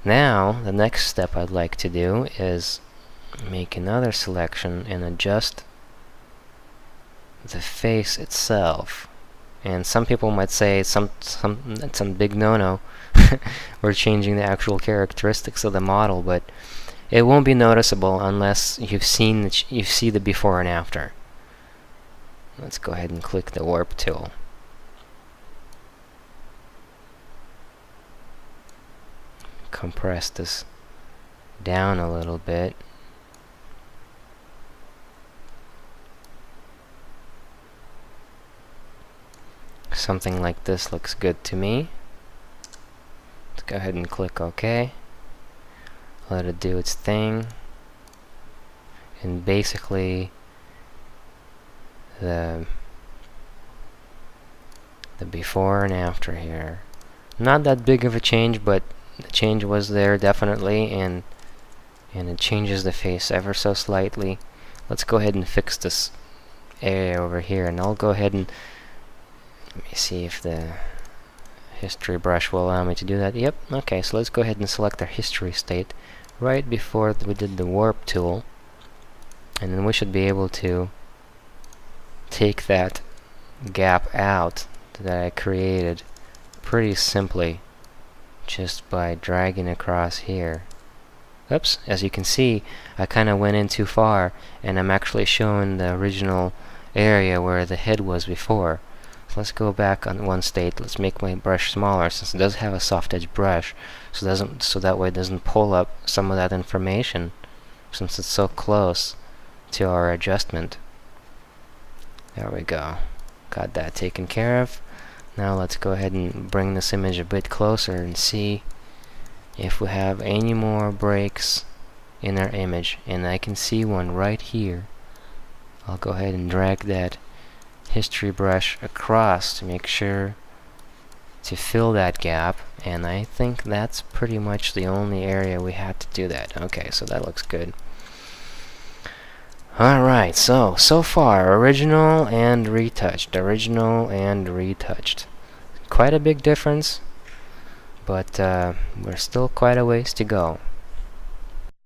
Now, the next step I'd like to do is make another selection and adjust the face itself. And some people might say it's some big no-no. We're changing the actual characteristics of the model, but it won't be noticeable unless you've seen you see the before and after. Let's go ahead and click the warp tool. Compress this down a little bit. Something like this looks good to me. Let's go ahead and click OK. Let it do its thing. And basically the before and after here. Not that big of a change, but the change was there definitely, and it changes the face ever so slightly. Let's go ahead and fix this area over here, and I'll go ahead and let me see if the history brush will allow me to do that. Yep, okay, so let's go ahead and select our history state right before we did the warp tool, and then we should be able to take that gap out that I created pretty simply just by dragging across here. Oops, as you can see, I kind of went in too far, and I'm actually showing the original area where the head was before. So let's go back on one state. Let's make my brush smaller, since it does have a soft edge brush, so that way it doesn't pull up some of that information, since it's so close to our adjustment. There we go. Got that taken care of. Now let's go ahead and bring this image a bit closer and see if we have any more breaks in our image, and I can see one right here. I'll go ahead and drag that history brush across to make sure to fill that gap, and I think that's pretty much the only area we had to do that. Okay, so that looks good. Alright, so far, original and retouched, original and retouched. Quite a big difference, but we're still quite a ways to go.